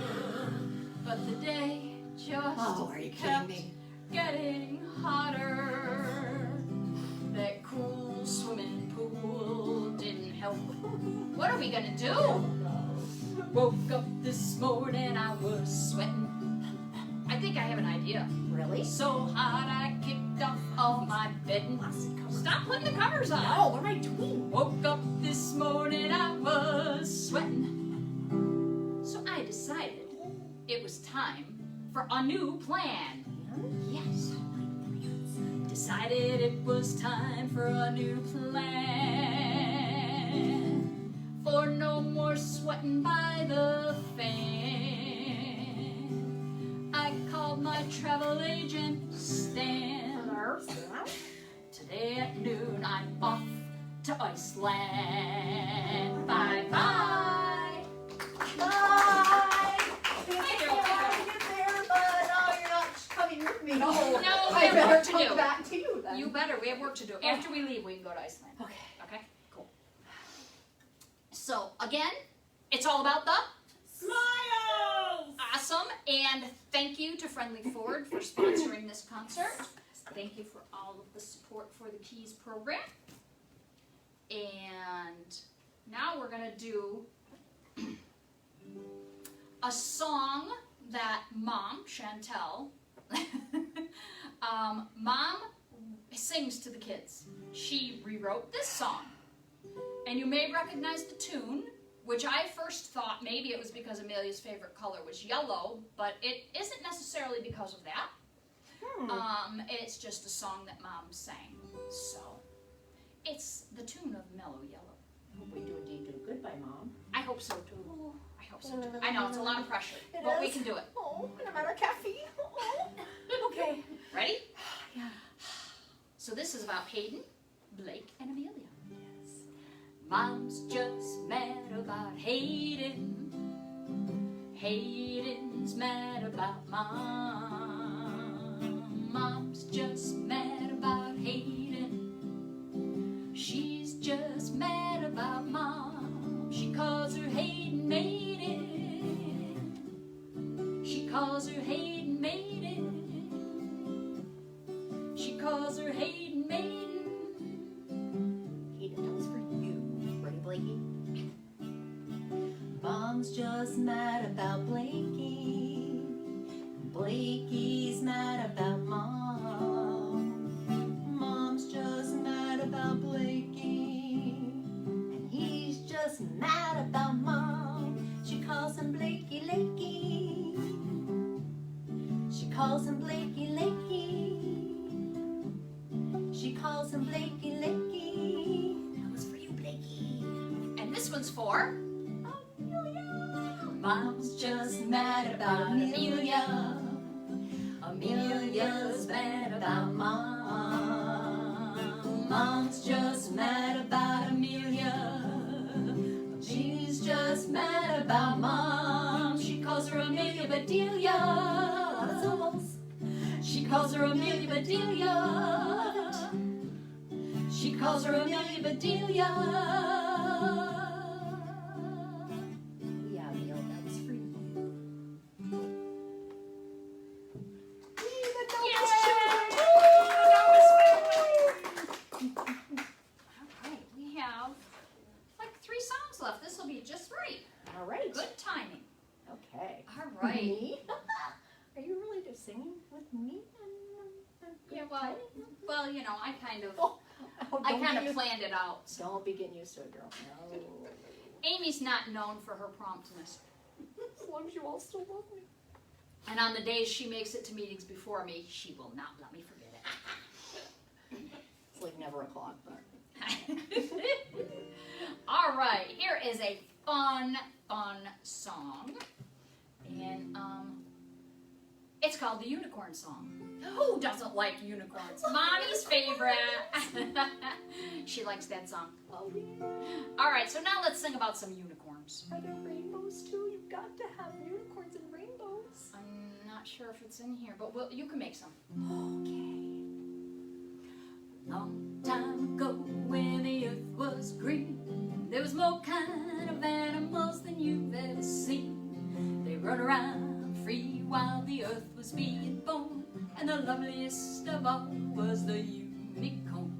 Speaker 4: But the day just
Speaker 1: Oh, are you kidding
Speaker 4: kept
Speaker 1: me?
Speaker 4: getting hotter. That cool swimming pool didn't help. What are we gonna do? Woke up this morning, I was sweating. I think I have an idea.
Speaker 1: Really?
Speaker 4: So hot I kicked off all my bedding. Stop putting the covers on.
Speaker 1: No, what am I doing?
Speaker 4: Woke up this morning, I was sweating. So I decided it was time for a new plan. Yes. Decided it was time for a new plan. For no more sweating by the fan. I called my travel agent, Stan. Today at noon, I'm off to Iceland. Bye-bye.
Speaker 1: Bye.
Speaker 4: Thank you.
Speaker 1: I get there, but you're not coming with me.
Speaker 4: No, we
Speaker 1: I
Speaker 4: have
Speaker 1: better
Speaker 4: work to
Speaker 1: come
Speaker 4: do.
Speaker 1: back to you then.
Speaker 4: You better. We have work to do. After we leave, we can go to Iceland.
Speaker 1: Okay.
Speaker 4: Okay? Cool. So, again, it's all about the
Speaker 3: Smiles!
Speaker 4: awesome. And thank you to Friendly Ford for sponsoring this concert. Thank you for all of the support for the Keys program. And now we're going to do a song that Mom, Chantel, Mom sings to the kids. She rewrote this song. And you may recognize the tune, which I first thought maybe it was because Amelia's favorite color was yellow, but it isn't necessarily because of that. It's just a song that Mom sang. So, it's the tune of Mellow Yellow.
Speaker 1: I hope we do indeed do goodbye, Mom.
Speaker 4: I hope so too. I hope so too. I know it's a lot of pressure,
Speaker 1: It
Speaker 4: but we
Speaker 1: is.
Speaker 4: can do it.
Speaker 1: Oh, and I'm out of caffeine. Oh. Okay.
Speaker 4: Ready?
Speaker 1: Yeah.
Speaker 4: So this is about Hayden, Blake, and Amelia.
Speaker 1: Yes.
Speaker 4: Mom's just mad about Hayden. Hayden's mad about Mom. Mom's just mad about Hayden. She's just mad about Mom. She calls her Hayden Maiden. She calls her Hayden Maiden. She calls her Hayden Maiden.
Speaker 1: Hayden, that was for you. Ready, Blakey? Mom's just mad about Blakey. Blakey's mad about Mom. Mom's just mad about Blakey. And he's just mad about Mom. She calls him Blakey Lakey. She calls him Blakey Lakey. She calls him Blakey Lakey. That was for you, Blakey.
Speaker 4: And this one's for
Speaker 1: Mom's just mad about Amelia. Amelia's mad about Mom. Mom's just mad about Amelia. She's just mad about Mom. She calls her Amelia Bedelia. She calls her Amelia Bedelia. She calls her Amelia Bedelia. Yeah, Neil, that was for you.
Speaker 4: Alright, we have like 3 songs left. This will be just right.
Speaker 1: All right.
Speaker 4: Good timing.
Speaker 1: Okay.
Speaker 4: Alright.
Speaker 1: Me? Are you really just singing with me?
Speaker 4: Yeah, well, you know, I kind of
Speaker 1: Don't
Speaker 4: planned it out. So.
Speaker 1: Don't be getting used to it, girl. No.
Speaker 4: Amy's not known for her promptness.
Speaker 1: As long as you all still love me.
Speaker 4: And on the days she makes it to meetings before me, she will not let me forget it.
Speaker 1: It's like never a clock, but.
Speaker 4: All right, here is a fun song. And it's called the Unicorn Song. Who doesn't like unicorns? Mommy's favorite. She likes that song.
Speaker 1: Oh, yeah.
Speaker 4: All right, so now let's sing about some unicorns.
Speaker 1: Are there rainbows too? You've got to have unicorns and rainbows.
Speaker 4: I'm not sure if it's in here, but you can make some.
Speaker 1: Okay.
Speaker 4: Long time ago when the earth was green, there was more kind of animals than you've ever seen. They run around free while the earth was being born, and the loveliest of all was the unicorn.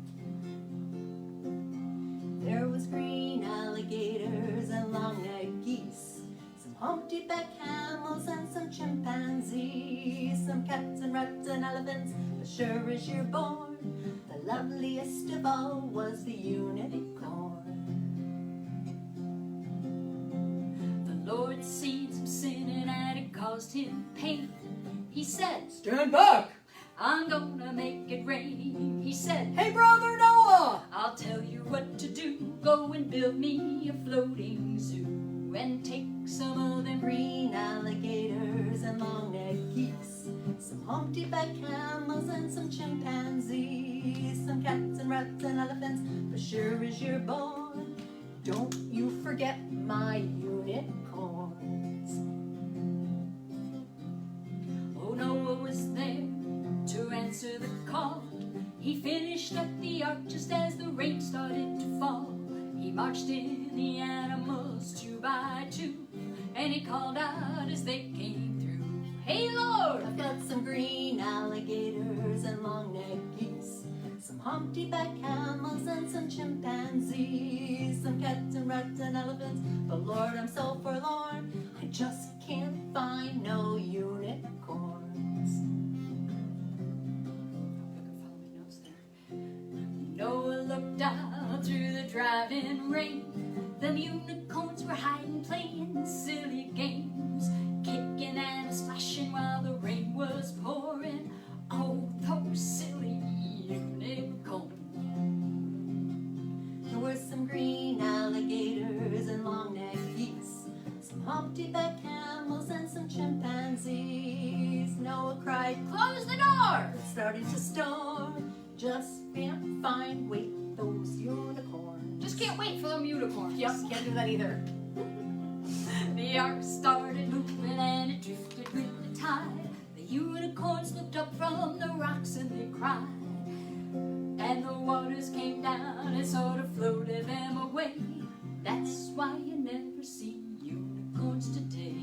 Speaker 1: There was green alligators alligators and long-necked geese, some humpty-back camels and some chimpanzees, some cats and rats and elephants, but sure as you're born, the loveliest of all was the unicorn.
Speaker 4: The Lord seen some sinning and it caused him pain. He said,
Speaker 1: Stand back!
Speaker 4: I'm gonna make it rain. He said,
Speaker 1: Hey, brother Noah!
Speaker 4: I'll tell you what to do. Go and build me a floating zoo and take some of them
Speaker 1: Green alligators and long-necked geese, some humpty-back camels and some chimpanzees, some cats and rats and elephants, but sure as you're born, don't you forget my unicorns.
Speaker 4: Oh, Noah was there to answer the call. He finished up the ark just as the rain started to fall. He marched in the animals 2 by 2, and he called out as they came through, Hey Lord!
Speaker 1: I've got some green alligators and long-necked geese, some humpty-back camels and some chimpanzees, some cats and rats and elephants, but Lord, I'm so forlorn, I just can't find no unicorns.
Speaker 4: Noah looked out through the driving rain. Them unicorns were hiding, playing silly games, kicking and splashing while the rain was pouring. Oh, those silly unicorns.
Speaker 1: There were some green alligators and long-necked geese, some humpty-back camels and some chimpanzees. Noah cried,
Speaker 4: Close the door!
Speaker 1: it's starting to storm, just can't find, wait, those unicorns.
Speaker 4: Just can't wait for them unicorns.
Speaker 1: Yep, can't do that either.
Speaker 4: The ark started moving and it drifted with the tide. The unicorns looked up from the rocks and they cried. And the waters came down and sort of floated them away. That's why you never see unicorns today.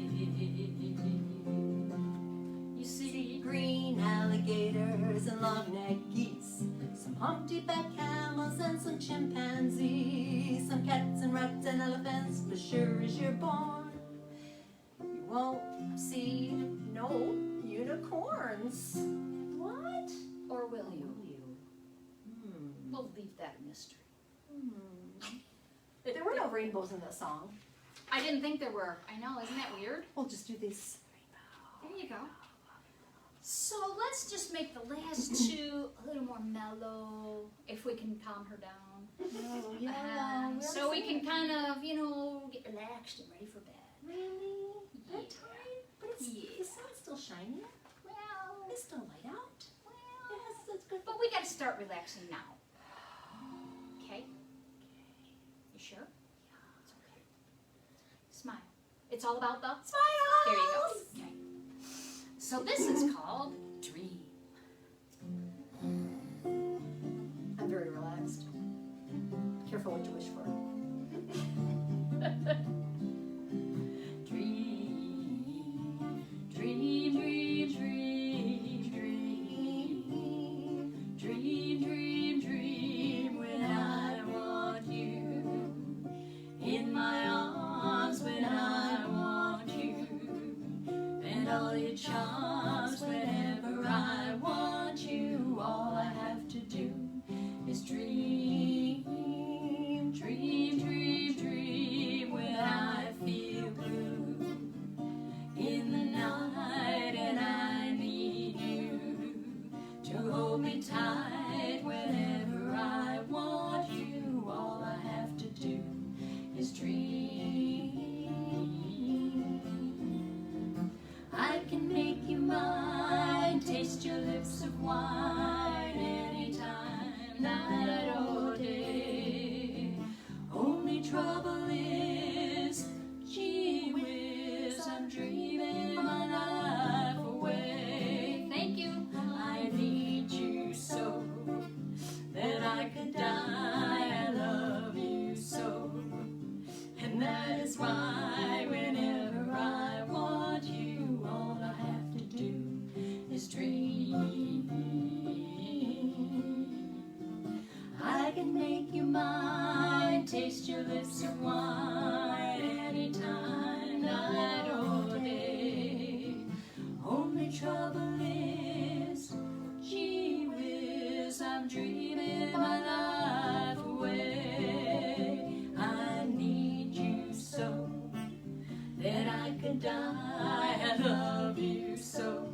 Speaker 4: You see,
Speaker 1: Green alligators and long-necked geese, some humpty-back camels and some chimpanzees, some cats and rats and elephants, but sure as you're born, you won't see no unicorns. What?
Speaker 4: or will you?
Speaker 1: Hmm.
Speaker 4: We'll leave that a mystery.
Speaker 1: There were no rainbows in that song.
Speaker 4: I didn't think there were. I know, isn't that weird?
Speaker 1: We'll just do this.
Speaker 4: There you go. So let's just make the last 2 a little more mellow, if we can calm her down. So we can kind of, get relaxed and ready for bed.
Speaker 1: Really?
Speaker 4: Yeah.
Speaker 1: That time? But it's, the sun's still shining.
Speaker 4: Well,
Speaker 1: It's still light out. Yes, that's good.
Speaker 4: but we got to start relaxing now. Okay? You sure? It's okay. Smile. It's all about the
Speaker 1: Smile!
Speaker 4: There you go. Okay. So this is called Dream.
Speaker 1: I'm very relaxed. Careful what you wish for.
Speaker 4: Dream, dream, dream, dream, dream, dream, dream, dream. When I want you in my arms, when I want you, and all your charms. Whenever I want you, all I have to do is dream, dream, dream, dream. When I feel blue in the night and I need you to hold me tight. Whenever I want you, all I have to do is dream. I can make you mine, taste your lips of wine anytime, night or day. Only trouble is, gee whiz, I'm dreaming my life away. Thank you. I need you so that I could die. I love you so, and that is why whenever I want you, all I have to do is dream. I can make you mine, taste your lips are wine anytime, night or day. Only trouble is, gee whiz, I'm dreaming my life away. I need you so that I could die. I love you so,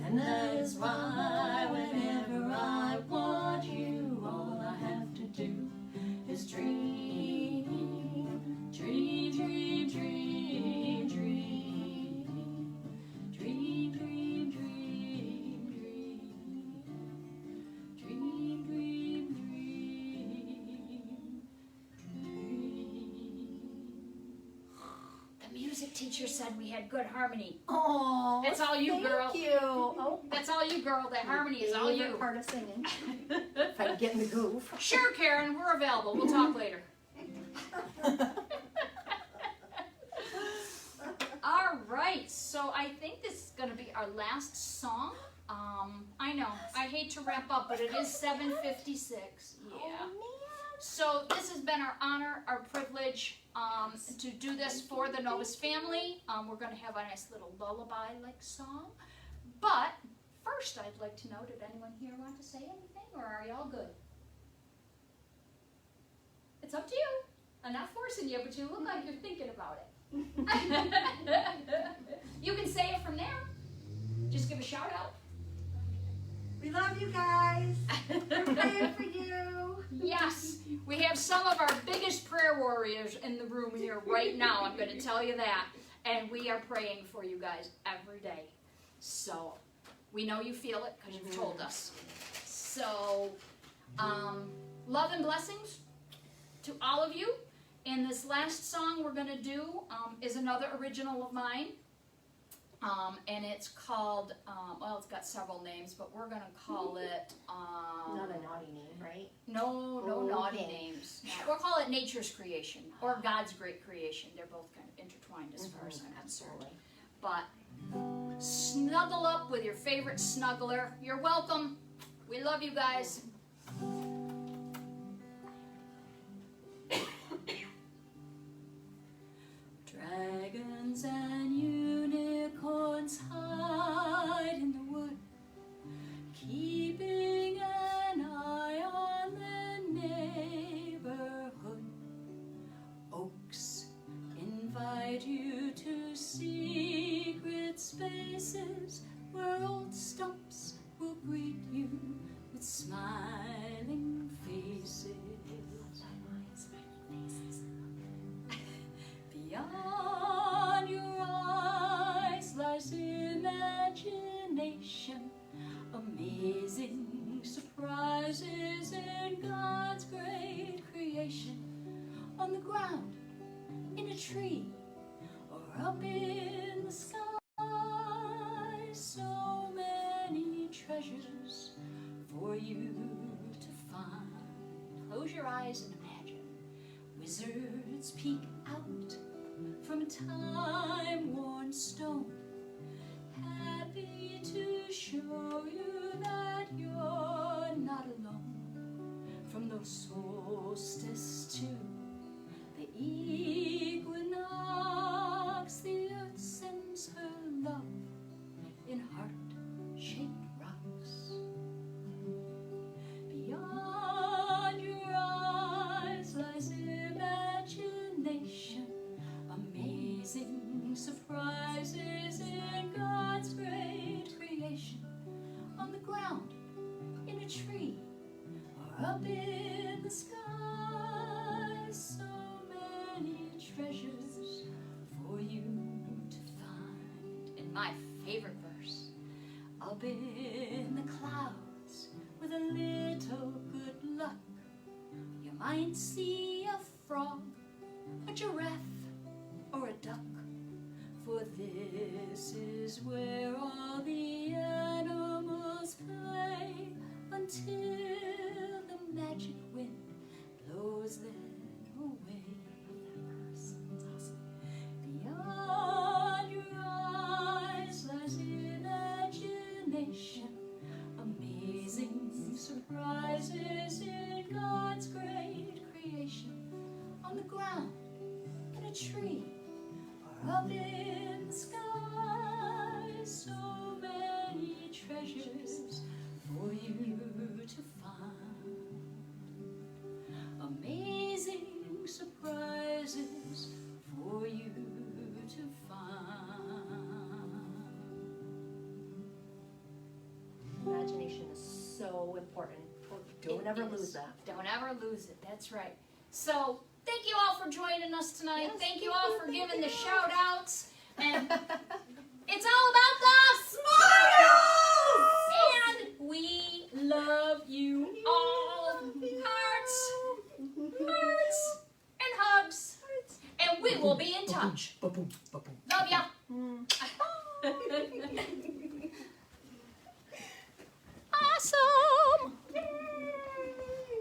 Speaker 4: and that is why whenever I want you, all I have to do is dream, dream, dream, dream, dream, dream, dream, dream, dream, dream, dream, dream. The music teacher said we had good harmony.
Speaker 1: Oh,
Speaker 4: That's all you, girl.
Speaker 1: Thank you. Oh,
Speaker 4: That's all you, girl. That harmony is all
Speaker 1: favorite
Speaker 4: you.
Speaker 1: part of singing. If I can get in the groove.
Speaker 4: Sure, Karen, we're available. We'll talk later. All right, so I think this is going to be our last song. I know, I hate to wrap up, but it is 7:56. Yeah. So this has been our honor, our privilege to do this for the Novus family. We're going to have a nice little lullaby-like song. But first, I'd like to know, did anyone here want to say anything, or are y'all good? It's up to you. I'm not forcing you, but you look like you're thinking about it. You can say it from there. Just give a shout out.
Speaker 3: We love you guys. We're praying for you.
Speaker 4: Yes, we have some of our biggest prayer warriors in the room here right now. I'm going to tell you that. And we are praying for you guys every day. So we know you feel it because you've told us. So love and blessings to all of you. And this last song we're going to do is another original of mine. And it's called, well, it's got several names, but we're going to call it...
Speaker 1: Not a naughty name, right?
Speaker 4: No
Speaker 1: Okay.
Speaker 4: naughty names. We'll call it Nature's Creation or God's Great Creation. They're both kind of intertwined as far as I'm concerned. But snuggle up with your favorite snuggler. You're welcome. We love you guys. Dragons and unicorns hide in the wood, keeping an eye on the neighborhood. Oaks invite you to secret spaces where old stumps will greet you with smiling faces. Beyond your eyes lies imagination, amazing surprises in God's great creation. On the ground, in a tree, or up in the sky, so many treasures for you to find. Close your eyes and imagine wizards peek out from time-worn stone, happy to show you that you're not alone. From the solstice to the equinox, the earth sends her love in heart-shaped rocks. Beyond your eyes lies imagination, amazing surprises in God's great creation. On the ground, in a tree, or up in the sky, so many treasures for you to find. And my favorite verse, up in the clouds with a little good luck, you might see a frog, a giraffe, or a duck. For this is where all the animals play until the magic wind blows them away. Beyond your eyes lies imagination, amazing surprises in God's great creation. On ground, in a tree, or up in the sky. So many treasures for you to find. Amazing surprises for you to find.
Speaker 1: Imagination is so important. Don't ever lose that.
Speaker 4: Don't ever lose it. That's right. So thank you all for joining us tonight.
Speaker 1: Yes,
Speaker 4: thank you
Speaker 1: thank
Speaker 4: all
Speaker 1: you,
Speaker 4: for
Speaker 1: thank
Speaker 4: giving
Speaker 1: you.
Speaker 4: the shout outs. And it's all about the smiles. And we love you all. Hearts, hearts, and hugs. And we will be in touch. Love ya.